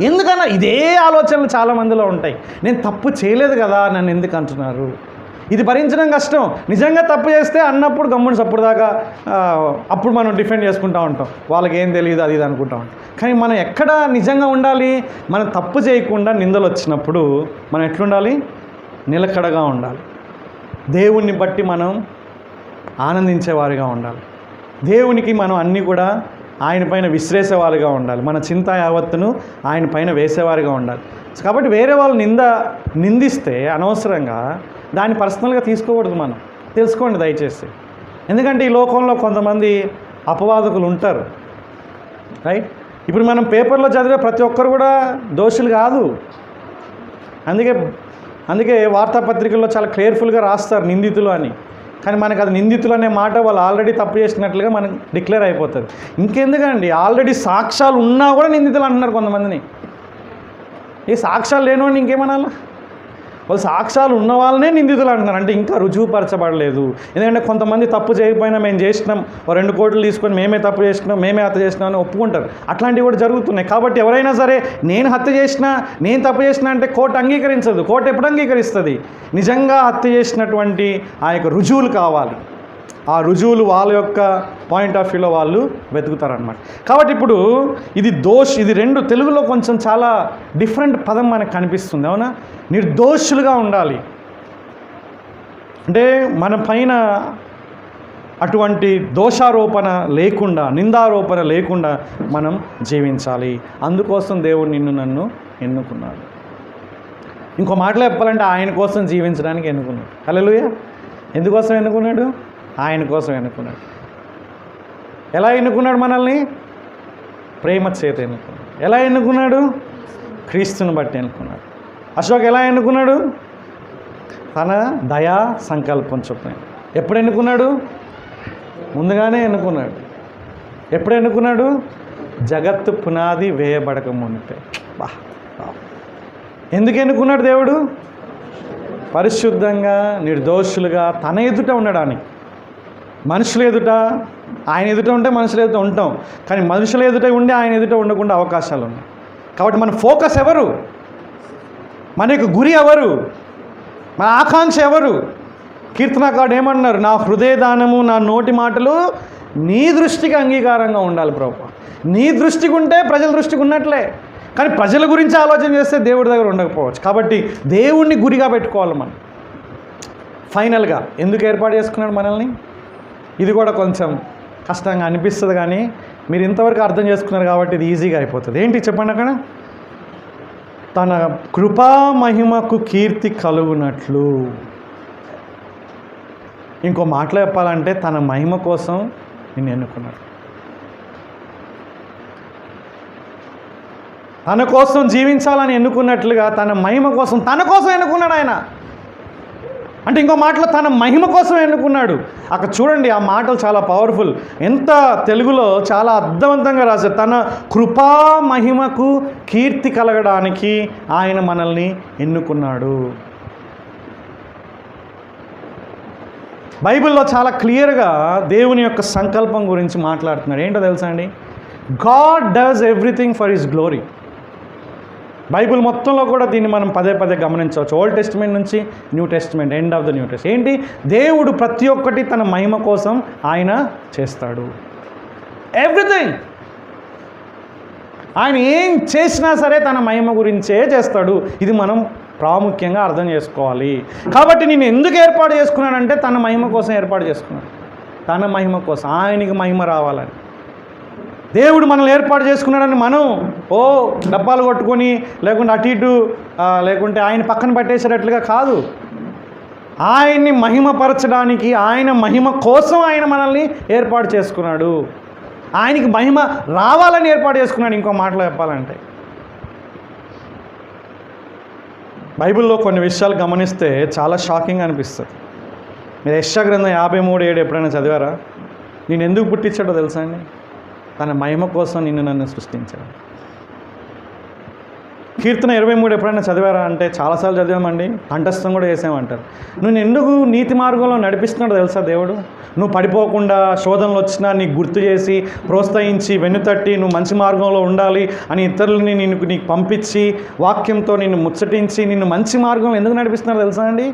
S1: ఎందుకన్నా ఇదే ఆలోచనలు చాలామందిలో ఉంటాయి. నేను తప్పు చేయలేదు కదా, నన్ను ఎందుకు అంటున్నారు. ఇది భరించడం కష్టం. నిజంగా తప్పు చేస్తే అన్నప్పుడు గమ్ముని సప్పుడు దాకా అప్పుడు మనం డిఫెండ్ చేసుకుంటూ ఉంటాం, వాళ్ళకి ఏం తెలియదు అది ఇది అనుకుంటా ఉంటాం. కానీ మనం ఎక్కడ నిజంగా ఉండాలి? మనం తప్పు చేయకుండా నిందలు వచ్చినప్పుడు మనం ఎట్లుండాలి? నిలకడగా ఉండాలి. దేవుణ్ణి బట్టి మనం ఆనందించేవారిగా ఉండాలి. దేవునికి మనం అన్నీ కూడా ఆయన పైన విసిరేసేవారిగా ఉండాలి. మన చింత యావత్తును ఆయన పైన వేసేవారిగా ఉండాలి. కాబట్టి వేరే వాళ్ళు నిందిస్తే అనవసరంగా దాన్ని పర్సనల్గా తీసుకోకూడదు. మనం తెలుసుకోండి దయచేసి. ఎందుకంటే ఈ లోకంలో కొంతమంది అపవాదకులు ఉంటారు, రైట్? ఇప్పుడు మనం పేపర్లో చదివే ప్రతి ఒక్కరు కూడా దోషులు కాదు. అందుకే వార్తాపత్రికల్లో చాలా కేర్ఫుల్గా రాస్తారు నిందితులు అని. కానీ మనకు అది నిందితులు అనే మాట వాళ్ళు ఆల్రెడీ తప్పు చేసినట్లుగా మనకు డిక్లేర్ అయిపోతుంది. ఇంకెందుకండి, ఆల్రెడీ సాక్ష్యాలు ఉన్నా కూడా నిందితులు అంటున్నారు కొంతమందిని. ఈ సాక్ష్యాలు లేనివాడిని ఇంకేమనాలా? వాళ్ళు సాక్ష్యాలు ఉన్న వాళ్ళనే నిందితులు అంటున్నారు. అంటే ఇంకా రుజువుపరచబడలేదు. ఎందుకంటే కొంతమంది తప్పు చేయకపోయినా మేము చేసినాం, 2 కోట్లు తీసుకొని మేమే తప్పు చేసినాం, మేమే హత్య చేసినాం అని ఒప్పుకుంటారు. అట్లాంటివి కూడా జరుగుతున్నాయి. కాబట్టి ఎవరైనా సరే నేను హత్య చేసినా, నేను తప్పు చేసినా అంటే కోర్టు అంగీకరించదు. కోర్టు ఎప్పుడు అంగీకరిస్తుంది? నిజంగా హత్య చేసినటువంటి ఆ యొక్క రుజువులు కావాలి. ఆ రుజువులు వాళ్ళ యొక్క పాయింట్ ఆఫ్ వ్యూలో వాళ్ళు వెతుకుతారనమాట. కాబట్టి ఇప్పుడు ఇది రెండు తెలుగులో కొంచెం చాలా డిఫరెంట్ పదం మనకు కనిపిస్తుంది, అవునా? నిర్దోషులుగా ఉండాలి అంటే మన పైన అటువంటి దోషారోపణ లేకుండా, నిందారోపణ లేకుండా మనం జీవించాలి. అందుకోసం దేవుడు నన్ను ఎన్నుకున్నాడు. ఇంకో మాటలో చెప్పాలంటే ఆయన కోసం జీవించడానికి ఎన్నుకున్నాడు. హల్లెలూయా. ఎందుకోసం ఎన్నుకున్నాడు? ఆయన కోసం ఎన్నుకున్నాడు. ఎలా ఎన్నుకున్నాడు మనల్ని? ప్రేమ చేత ఎన్నుకున్నాడు. ఎలా ఎన్నుకున్నాడు? క్రీస్తుని బట్టి ఎన్నుకున్నాడు. అశోక్ ఎలా ఎన్నుకున్నాడు? తన దయా సంకల్పం చొప్పున. ఎప్పుడు ఎన్నుకున్నాడు? ముందుగానే ఎన్నుకున్నాడు. ఎప్పుడు ఎన్నుకున్నాడు? జగత్తు పునాది వేయబడక మునిపే. బా, ఎందుకు ఎన్నుకున్నాడు దేవుడు? పరిశుద్ధంగా నిర్దోషులుగా తన ఎదుట ఉండడానికి. మనుషుల ఎదుట, ఆయన ఎదుట ఉంటే మనుషుల ఎదుట ఉంటాం, కానీ మనుషుల ఎదుట ఉండి ఆయన ఎదుట ఉండకుండా అవకాశాలు ఉన్నాయి. కాబట్టి మన ఫోకస్ ఎవరు? మన యొక్క గురి ఎవరు? మన ఆకాంక్ష ఎవరు? కీర్తనకారుడు ఏమన్నారు? నా హృదయదానము, నా నోటి మాటలు నీ దృష్టికి అంగీకారంగా ఉండాలి ప్రభువా. నీ దృష్టికి ఉంటే ప్రజల దృష్టికి ఉన్నట్లే, కానీ ప్రజల గురించి ఆలోచన చేస్తే దేవుడి దగ్గర ఉండకపోవచ్చు. కాబట్టి దేవుణ్ణి గురిగా పెట్టుకోవాలి మనం. ఫైనల్గా ఎందుకు ఏర్పాటు చేసుకున్నాడు మనల్ని? ఇది కూడా కొంచెం కష్టంగా అనిపిస్తుంది, కానీ మీరు ఇంతవరకు అర్థం చేసుకున్నారు కాబట్టి ఇది ఈజీగా అయిపోతుంది. ఏంటి చెప్పండి అక్కడ? తన కృపా మహిమకు కీర్తి కలుగునట్లు. ఇంకో మాటలో చెప్పాలంటే తన మహిమ కోసం నిన్ను ఎన్నుకున్నాడు. తన కోసం జీవించాలని ఎన్నుకున్నట్లుగా తన మహిమ కోసం, తన కోసం ఎన్నుకున్నాడు ఆయన. అంటే ఇంకో మాటలో తన మహిమ కోసం ఎన్నుకున్నాడు. అక్కడ చూడండి, ఆ మాటలు చాలా పవర్ఫుల్. ఎంత తెలుగులో చాలా అర్థవంతంగా రాశారు. తన కృపా మహిమకు కీర్తి కలగడానికి ఆయన మనల్ని ఎన్నుకున్నాడు. బైబిల్లో చాలా క్లియర్గా దేవుని యొక్క సంకల్పం గురించి మాట్లాడుతున్నాడు. ఏంటో తెలుసా అండి? God does everything for his glory. Bible మొత్తంలో కూడా దీన్ని మనం పదే పదే గమనించవచ్చు. ఓల్డ్ టెస్టిమెంట్ నుంచి new testament, end of the new test. ఏంటి? దేవుడు ప్రతి ఒక్కటి తన మహిమ కోసం ఆయన చేస్తాడు. ఎవ్రీథింగ్. ఆయన ఏం చేసినా సరే తన మహిమ గురించే చేస్తాడు. ఇది మనం ప్రాముఖ్యంగా అర్థం చేసుకోవాలి. కాబట్టి నేను ఎందుకు ఏర్పాటు చేసుకున్నానంటే తన మహిమ కోసం ఏర్పాటు చేసుకున్నాను. తన మహిమ కోసం, ఆయనకి మహిమ రావాలని దేవుడు మనల్ని ఏర్పాటు చేసుకున్నాడని మనం డబ్బాలు కొట్టుకొని లేకుంటే అటు ఇటు లేకుంటే ఆయన పక్కన పట్టేసేటట్లుగా కాదు. ఆయన్ని మహిమపరచడానికి, ఆయన మహిమ కోసం ఆయన మనల్ని ఏర్పాటు చేసుకున్నాడు. ఆయనకి మహిమ రావాలని ఏర్పాటు చేసుకున్నాడు. ఇంకో మాటలో చెప్పాలంటే బైబిల్లో కొన్ని విషయాలు గమనిస్తే చాలా షాకింగ్ అనిపిస్తుంది. మీరు యెషయా గ్రంథం 53:7 ఎప్పుడైనా చదివారా? నేను ఎందుకు పుట్టించాడో తెలుసా అండి? తన మహిమ కోసం నన్ను సృష్టించాడు. కీర్తన 23 ఎప్పుడైనా చదివారా అంటే చాలాసార్లు చదివామండి, కంఠస్థం కూడా చేసామంటారు. నువ్వు ఎందుకు నీతి మార్గంలో నడిపిస్తున్నాడో తెలుసా దేవుడు? నువ్వు పడిపోకుండా, శోధనలు వచ్చినా నీకు గుర్తు చేసి, ప్రోత్సహించి, వెన్నుతట్టి నువ్వు మంచి మార్గంలో ఉండాలి అని ఇతరులని నీకు పంపించి, వాక్యంతో నిన్ను ముచ్చటించి, నిన్ను మంచి మార్గం ఎందుకు నడిపిస్తున్నాడో తెలుసా అండి?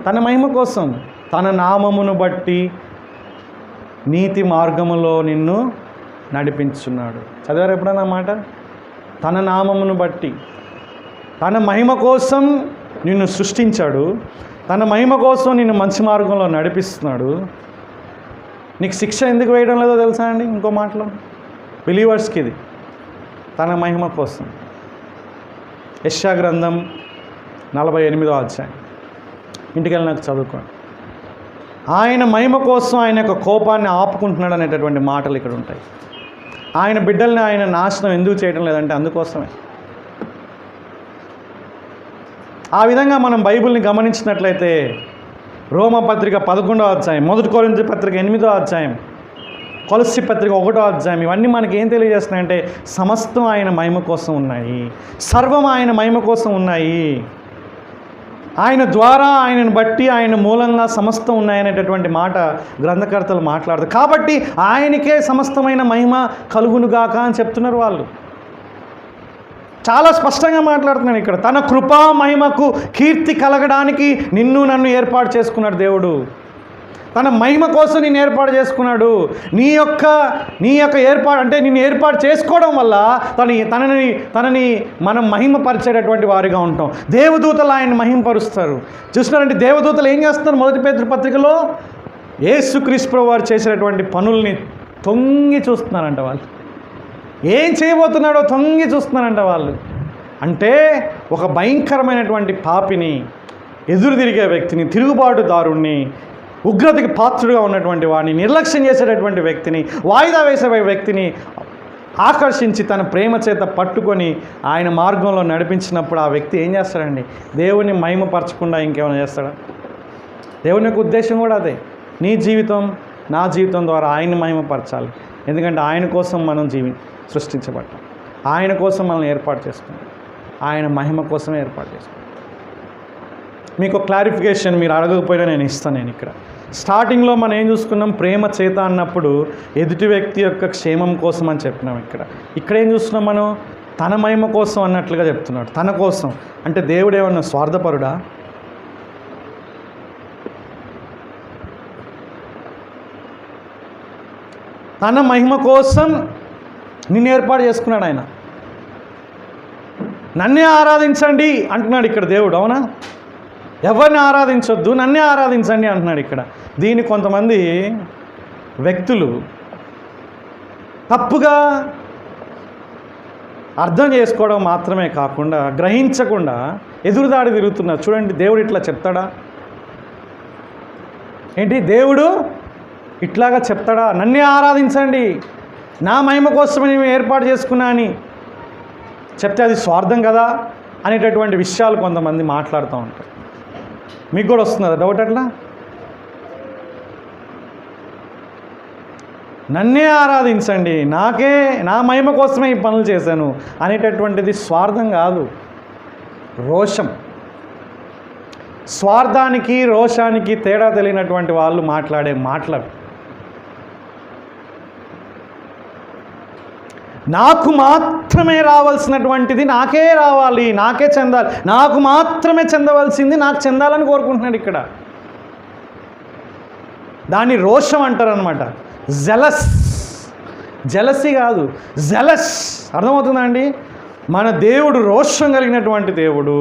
S1: తన మహిమ కోసం, తన నామమును బట్టి నీతి మార్గములో నిన్ను నడిపించున్నాడు. చదివారు ఎప్పుడన్నా మాట? తన నామమును బట్టి, తన మహిమ కోసం నిన్ను సృష్టించాడు, తన మహిమ కోసం నిన్ను మంచి మార్గంలో నడిపిస్తున్నాడు. నీకు శిక్ష ఎందుకు వేయడం లేదో తెలుసా అండి? ఇంకో మాటలో బిలీవర్స్కి ఇది తన మహిమ కోసం. యెషయా గ్రంథం 48వ అధ్యాయం ఇంటికి వెళ్ళి నాకు చదువుకోండి. ఆయన మహిమ కోసం ఆయన యొక్క కోపాన్ని ఆపుకుంటున్నాడు అనేటటువంటి మాటలు ఇక్కడ ఉంటాయి. ఆయన బిడ్డల్ని ఆయన నాశనం ఎందుకు చేయడం లేదంటే అందుకోసమే. ఆ విధంగా మనం బైబిల్ని గమనించినట్లయితే రోమపత్రిక 11వ అధ్యాయం, 1 కొరింథీ పత్రిక 8వ అధ్యాయం, కొలస్సీ పత్రిక 1వ అధ్యాయం, ఇవన్నీ మనకి ఏం తెలియజేస్తున్నాయంటే సమస్తం ఆయన మహిమ కోసం ఉన్నాయి, సర్వం ఆయన మహిమ కోసం ఉన్నాయి. ఆయన ద్వారా, ఆయనను బట్టి, ఆయన మూలంగా సమస్తం ఉన్నాయనేటటువంటి మాట గ్రంథకర్తలు మాట్లాడతారు. కాబట్టి ఆయనకే సమస్తమైన మహిమ కలుగునుగాక అని చెప్తున్నారు వాళ్ళు. చాలా స్పష్టంగా మాట్లాడుతున్నాడు ఇక్కడ. తన కృపా మహిమకు కీర్తి కలగడానికి నన్ను ఏర్పాటు చేసుకున్నాడు దేవుడు. తన మహిమ కోసం నేను ఏర్పాటు చేసుకున్నాడు. నీ యొక్క ఏర్పాటు అంటే నిన్ను ఏర్పాటు చేసుకోవడం వల్ల తనని మనం మహిమపరిచేటటువంటి వారిగా ఉంటాం. దేవదూతలు ఆయన మహిమపరుస్తారు. చూస్తున్నారంటే దేవదూతలు ఏం చేస్తున్నారు? 1 పేతురు పత్రికలో యేసుక్రీస్తు ప్రభువు వారు చేసేటటువంటి పనుల్ని తొంగి చూస్తున్నారంట. వాళ్ళు ఏం చేయబోతున్నాడో తొంగి చూస్తున్నారంట వాళ్ళు. అంటే ఒక భయంకరమైనటువంటి పాపిని, ఎదురు తిరిగే వ్యక్తిని, తిరుగుబాటుదారుణ్ణి, ఉగ్రతకి పాత్రుడుగా ఉన్నటువంటి వాడిని, నిర్లక్ష్యం చేసేటటువంటి వ్యక్తిని, వాయిదా వేసే వ్యక్తిని ఆకర్షించి తన ప్రేమ చేత పట్టుకొని ఆయన మార్గంలో నడిపించినప్పుడు ఆ వ్యక్తి ఏం చేస్తాడండి? దేవుని మహిమపరచకుండా ఇంకేమైనా చేస్తాడా? దేవుని యొక్క ఉద్దేశం కూడా అదే. నీ జీవితం, నా జీవితం ద్వారా ఆయన్ని మహిమపరచాలి. ఎందుకంటే ఆయన కోసం మనం సృష్టించబడ్డాం, ఆయన కోసం మనం ఏర్పాటు చేసుకున్నాం, ఆయన మహిమ కోసమే ఏర్పాటు చేసుకున్నాం. మీకు క్లారిఫికేషన్ మీరు అడగకపోయినా నేను ఇస్తాను. నేను ఇక్కడ స్టార్టింగ్లో మనం ఏం చూసుకున్నాం, ప్రేమ చేత అన్నప్పుడు ఎదుటి వ్యక్తి యొక్క క్షేమం కోసం అని చెప్పినాం. ఇక్కడ ఏం చూస్తున్నాం మనం, తన మహిమ కోసం అన్నట్లుగా చెప్తున్నాడు. తన కోసం అంటే దేవుడు ఏమన్నా స్వార్థపరుడా? తన మహిమ కోసం నిన్ను ఏర్పాటు చేసుకున్నాడు ఆయన. నన్నే ఆరాధించండి అంటున్నాడు ఇక్కడ దేవుడు. అవునా? ఎవరిని ఆరాధించొద్దు, నన్నే ఆరాధించండి అంటున్నాడు ఇక్కడ. దీన్ని కొంతమంది వ్యక్తులు తప్పుగా అర్థం చేసుకోవడం మాత్రమే కాకుండా గ్రహించకుండా ఎదురుదాడి తిరుగుతున్నారు. చూడండి, దేవుడు ఇట్లా చెప్తాడా? ఏంటి దేవుడు ఇట్లాగా చెప్తాడా? నన్నే ఆరాధించండి, నా మహిమ కోసమే నేను ఏర్పాటు చేసుకున్నా అని చెప్తే అది స్వార్థం కదా అనేటటువంటి విషయాలు కొంతమంది మాట్లాడుతూ ఉంటారు. మీకు కూడా వస్తుందా డౌట్ అట్లా? నన్నే ఆరాధించండి, నా మహిమ కోసమే ఈ పనులు చేశాను అనేటటువంటిది స్వార్థం కాదు, రోషం. స్వార్థానికి రోషానికి తేడా తెలియనటువంటి వాళ్ళు మాట్లాడే మాటలు. నాకు మాత్రమే రావాల్సినటువంటిది నాకే రావాలి, నాకే చెందాలి, నాకు మాత్రమే చెందవలసింది నాకు చెందాలని కోరుకుంటున్నాడు ఇక్కడ. దాన్ని రోషం అంటారనమాట. జెలసీ కాదు, జెలస్. అర్థమవుతుందా అండి? మన దేవుడు రోషం కలిగినటువంటి దేవుడు.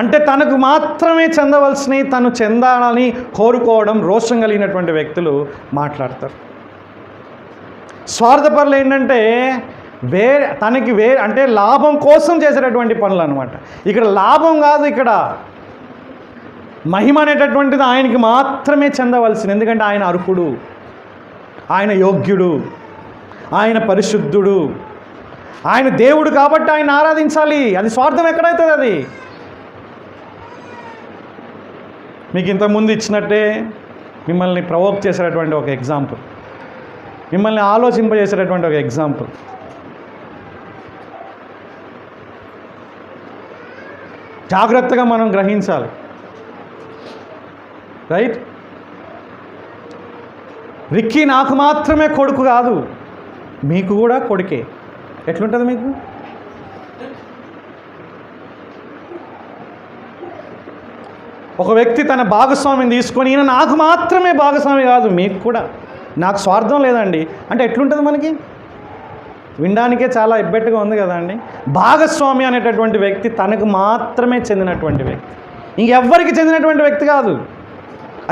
S1: అంటే తనకు మాత్రమే చెందవలసినవి తను చెందాలని కోరుకోవడం రోషం కలిగినటువంటి వ్యక్తులు మాట్లాడతారు. స్వార్థపరులు ఏంటంటే తనకి అంటే లాభం కోసం చేసేటటువంటి పనులు అనమాట. ఇక్కడ లాభం కాదు, ఇక్కడ మహిమ అనేటటువంటిది ఆయనకి మాత్రమే చెందవలసింది. ఎందుకంటే ఆయన అర్హుడు, ఆయన యోగ్యుడు, ఆయన పరిశుద్ధుడు, ఆయన దేవుడు కాబట్టి ఆయన ఆరాధించాలి. అది స్వార్థం ఎక్కడైతుంది? అది మీకు ఇంతకుముందు ఇచ్చినట్టే మిమ్మల్ని ప్రవోక్ చేసేటటువంటి ఒక ఎగ్జాంపుల్, మిమ్మల్ని ఆలోచింపజేసేటటువంటి ఒక ఎగ్జాంపుల్. జాగ్రత్తగా మనం గ్రహించాలి. రైట్? రిక్కీ నాకు మాత్రమే కొడుకు కాదు, మీకు కూడా కొడుకే. ఎట్లుంటుంది మీకు? ఒక వ్యక్తి తన భాగస్వామిని తీసుకొని ఈయన నాకు మాత్రమే భాగస్వామి కాదు, మీకు కూడా, నాకు స్వార్థం లేదండి అంటే ఎట్లుంటుంది మనకి? వినడానికే చాలా ఇబ్బెట్టుగా ఉంది కదా అండి. భాగస్వామి అనేటటువంటి వ్యక్తి తనకు మాత్రమే చెందినటువంటి వ్యక్తి, ఇంకెవ్వరికి చెందినటువంటి వ్యక్తి కాదు.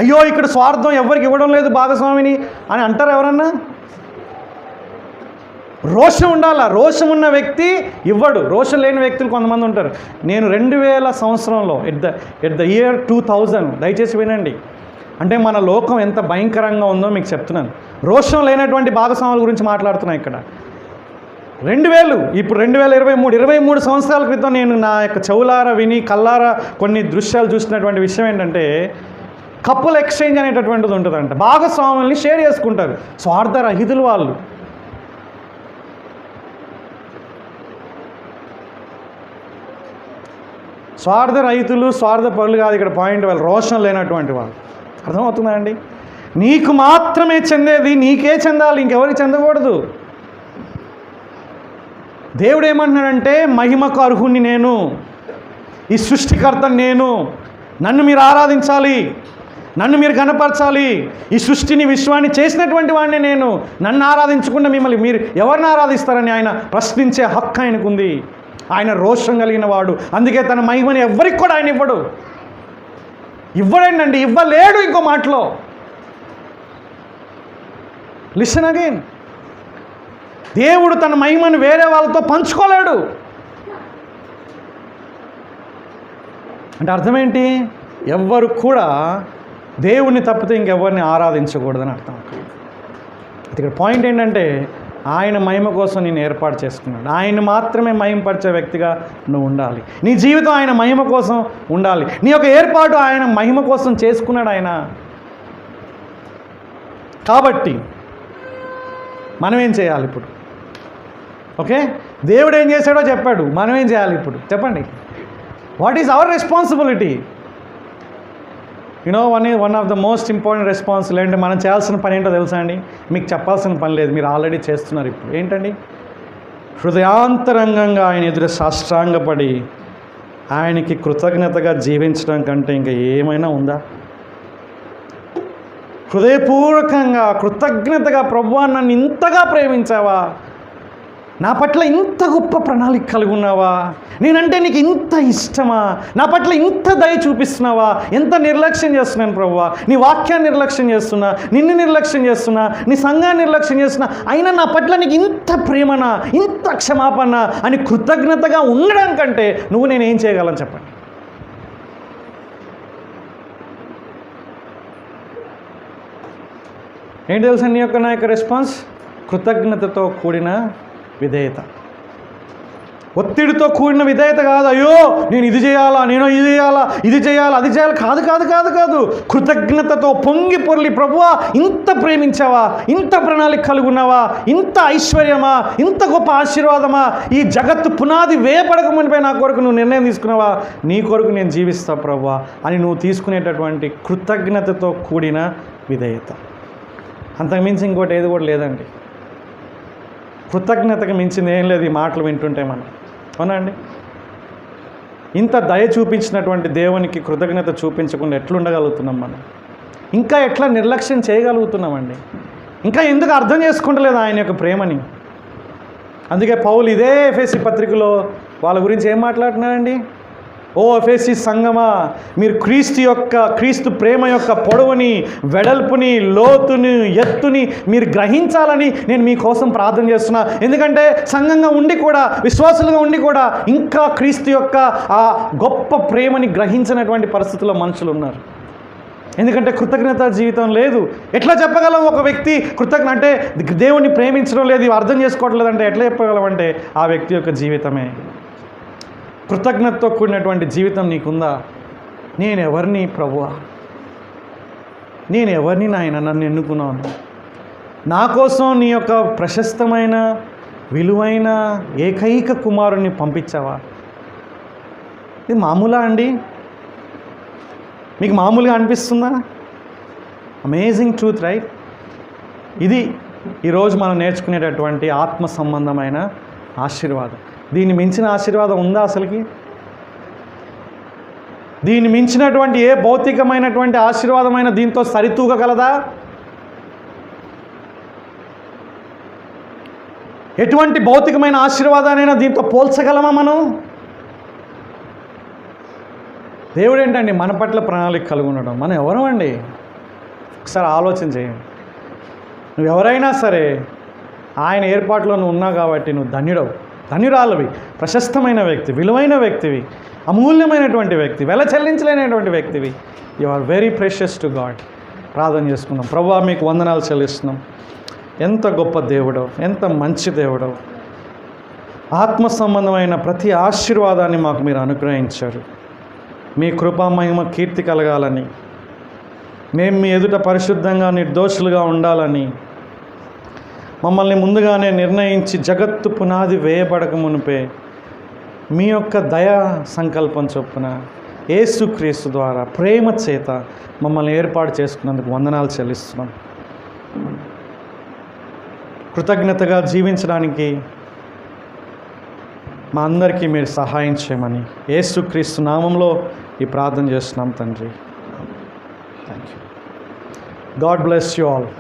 S1: అయ్యో ఇక్కడ స్వార్థం, ఎవరికి ఇవ్వడం లేదు భాగస్వామిని అని అంటారు ఎవరన్నా? రోషం ఉండాలా. రోషం ఉన్న వ్యక్తి ఇవ్వడు. రోషం లేని వ్యక్తులు కొంతమంది ఉంటారు. నేను 2000 సంవత్సరంలో ఎట్ ద ఇయర్ 2000, దయచేసి వినండి, అంటే మన లోకం ఎంత భయంకరంగా ఉందో మీకు చెప్తున్నాను. రోషం లేనటువంటి భాగస్వాముల గురించి మాట్లాడుతున్నాను ఇక్కడ. 2000, ఇప్పుడు 2023 సంవత్సరాల క్రితం నేను నా యొక్క చెవులారా విని కళ్ళారా కొన్ని దృశ్యాలు చూసినటువంటి విషయం ఏంటంటే, కపుల్ ఎక్స్చేంజ్ అనేటటువంటిది ఉంటుందంట. భాగస్వాముల్ని షేర్ చేసుకుంటారు, స్వార్థరహితులు వాళ్ళు. స్వార్థరహితులు, స్వార్థపరులు కాదు ఇక్కడ పాయింట్. వాళ్ళు రోషం లేనటువంటి వాళ్ళు. అర్థమవుతుందా అండి? నీకు మాత్రమే చెందేది నీకే చెందాలి, ఇంకెవరికి చెందకూడదు. దేవుడు ఏమంటున్నాడంటే, మహిమకు అర్హుణ్ణి నేను, ఈ సృష్టికర్తను నేను, నన్ను మీరు ఆరాధించాలి, నన్ను మీరు కనపరచాలి, ఈ సృష్టిని విశ్వాన్ని చేసినటువంటి వాడిని నేను. నన్ను ఆరాధించకుండా మిమ్మల్ని మీరు ఎవరిని ఆరాధిస్తారని ఆయన ప్రశ్నించే హక్కు ఆయనకుంది. ఆయన రోషం కలిగిన వాడు. అందుకే తన మహిమని ఎవరికి కూడా ఆయన ఇవ్వడండి, ఇవ్వలేడు. ఇంకో మాటలో లిసన్ అగైన్, దేవుడు తన మహిమను వేరే వాళ్ళతో పంచుకోలేడు. అంటే అర్థమేంటి? ఎవ్వరు కూడా దేవుణ్ణి తప్పితే ఇంకెవరిని ఆరాధించకూడదని అర్థం. ఇక్కడ పాయింట్ ఏంటంటే, ఆయన మహిమ కోసం నేను ఏర్పాటు చేసుకున్నాడు. ఆయన మాత్రమే మహిమపరిచే వ్యక్తిగా నువ్వు ఉండాలి. నీ జీవితం ఆయన మహిమ కోసం ఉండాలి. నీ యొక్క ఏర్పాటు ఆయన మహిమ కోసం చేసుకున్నాడు ఆయన. కాబట్టి మనం ఏం చేయాలి ఇప్పుడు? ఓకే, దేవుడు ఏం చేశాడో చెప్పాడు, మనం ఏం చేయాలి ఇప్పుడు చెప్పండి? What is our responsibility? One of the most important responsibility అంటే మనం చేయాల్సిన పని ఏంటో తెలుసా అండి? మీకు చెప్పాల్సిన పని లేదు, మీరు ఆల్రెడీ చేస్తున్నారు. ఇప్పుడు ఏంటండి? హృదయాంతరంగంగా ఆయన ఎదురు సాష్టాంగపడి ఆయనకి కృతజ్ఞతగా జీవించడం కంటే ఇంకా ఏమైనా ఉందా? హృదయపూర్వకంగా కృతజ్ఞతగా, ప్రభువా నన్ను ఇంతగా ప్రేమించావా, నా పట్ల ఇంత గొప్ప ప్రణాళిక కలిగి ఉన్నావా, నేనంటే నీకు ఇంత ఇష్టమా, నా పట్ల ఇంత దయ చూపిస్తున్నావా, ఎంత నిర్లక్ష్యం చేస్తున్నాను ప్రభువా, నీ వాక్యాన్ని నిర్లక్ష్యం చేస్తున్నా, నిన్ను నిర్లక్ష్యం చేస్తున్నా, నీ సంఘాన్ని నిర్లక్ష్యం చేస్తున్నా, అయినా నా పట్ల నీకు ఇంత ప్రేమనా, ఇంత క్షమాపణ అని కృతజ్ఞతగా ఉండడం కంటే నువ్వు నేనేం చేయగలను చెప్పండి? ఏంటి తెలుసా నా యొక్క రెస్పాన్స్? కృతజ్ఞతతో కూడిన విధేయత. ఒత్తిడితో కూడిన విధేయత కాదు. అయ్యో నేను ఇది చేయాలా, నేను ఇది చేయాలా, ఇది చేయాలా, అది చేయాలి, కాదు కాదు కాదు కాదు కృతజ్ఞతతో పొంగి పొర్లి, ప్రభువా ఇంత ప్రేమించావా, ఇంత ప్రణాళిక కలిగి ఉన్నావా, ఇంత ఐశ్వర్యమా, ఇంత గొప్ప ఆశీర్వాదమా, ఈ జగత్తు పునాది వేయబడక మునిపై నా కొరకు నువ్వు నిర్ణయం తీసుకున్నావా, నీ కొరకు నేను జీవిస్తా ప్రభువా అని నువ్వు తీసుకునేటటువంటి కృతజ్ఞతతో కూడిన విధేయత. అంతకుమించి ఇంకోటి ఏది కూడా లేదండి. కృతజ్ఞతకు మించింది ఏం లేదు. ఈ మాటలు వింటుంటే మనం, అవునా అండి? ఇంత దయ చూపించినటువంటి దేవునికి కృతజ్ఞత చూపించకుండా ఎట్లుండగలుగుతున్నాం మనం? ఇంకా ఎట్లా నిర్లక్ష్యం చేయగలుగుతున్నామండి? ఇంకా ఎందుకు అర్థం చేసుకుంటలేదు ఆయన యొక్క ప్రేమని? అందుకే పౌలు ఇదే ఎఫెసీ పత్రికలో వాళ్ళ గురించి ఏం మాట్లాడుతున్నారండి? ఓ ఎఫెసీ సంఘమా, మీరు క్రీస్తు ప్రేమ యొక్క పొడవుని, వెడల్పుని, లోతుని, ఎత్తుని మీరు గ్రహించాలని నేను మీకోసం ప్రార్థన చేస్తున్నా. ఎందుకంటే సంఘంగా ఉండి కూడా, విశ్వాసులుగా ఉండి కూడా ఇంకా క్రీస్తు యొక్క ఆ గొప్ప ప్రేమని గ్రహించినటువంటి పరిస్థితుల్లో మనుషులు ఉన్నారు. ఎందుకంటే కృతజ్ఞత జీవితం లేదు. ఎట్లా చెప్పగలం ఒక వ్యక్తి కృతజ్ఞత అంటే దేవుణ్ణి ప్రేమించడం లేదు, ఇవి అర్థం చేసుకోవట్లేదు అంటే ఎట్లా చెప్పగలం అంటే ఆ వ్యక్తి యొక్క జీవితమే. కృతజ్ఞతతో కూడినటువంటి జీవితం నీకుందా? నేను ఎవరిని ప్రభువా, నేను ఎవరిని నాయన, నన్ను ఎన్నుకున్నాను, నా కోసం నీ యొక్క ప్రశస్తమైన విలువైన ఏకైక కుమారుణ్ణి పంపించావా? ఇది మామూలా అండి? మీకు మామూలుగా అనిపిస్తుందా? Amazing truth, right? ఇది ఈరోజు మనం నేర్చుకునేటటువంటి ఆత్మ సంబంధమైన ఆశీర్వాదం. దీన్ని మించిన ఆశీర్వాదం ఉందా అసలుకి? దీన్ని మించినటువంటి ఏ భౌతికమైనటువంటి ఆశీర్వాదమైన దీంతో సరితూగగలదా? ఎటువంటి భౌతికమైన ఆశీర్వాదానైనా దీంతో పోల్చగలమా మనం? దేవుడు ఏంటండి మన పట్ల ప్రణాళిక కలిగి ఉండడం. మనం ఎవరు అండి? ఒకసారి ఆలోచన చేయండి. నువ్వెవరైనా సరే ఆయన ఏర్పాటులో నువ్వు ఉన్నావు కాబట్టి నువ్వు ధన్యురాలవి, ప్రశస్తమైన వ్యక్తి, విలువైన వ్యక్తివి, అమూల్యమైనటువంటి వ్యక్తి, వెల చెల్లించలేనటువంటి వ్యక్తివి. You are very precious to God. ప్రార్థన చేసుకుందాం. ప్రభువా మీకు వందనాలు చెల్లిస్తున్నాం. ఎంత గొప్ప దేవుడో, ఎంత మంచి దేవుడో. ఆత్మ సంబంధమైన ప్రతి ఆశీర్వాదాన్ని మాకు మీరు అనుగ్రహించారు. మీ కృపా మహిమ కీర్తి కలగాలని, మేము మీ ఎదుట పరిశుద్ధంగా నిర్దోషులుగా ఉండాలని మమ్మల్ని ముందుగానే నిర్ణయించి జగత్తు పునాది వేయబడక మునిపే మీ యొక్క దయా సంకల్పం చొప్పున యేసుక్రీస్తు ద్వారా ప్రేమ చేత మమ్మల్ని ఏర్పాటు చేసుకున్నందుకు వందనాలు చెల్లిస్తున్నాం. కృతజ్ఞతగా జీవించడానికి మా అందరికీ మీరు సహాయం చేయమని యేసుక్రీస్తు నామంలో ఈ ప్రార్థన చేస్తున్నాం తండ్రి. Thank you. God bless you all.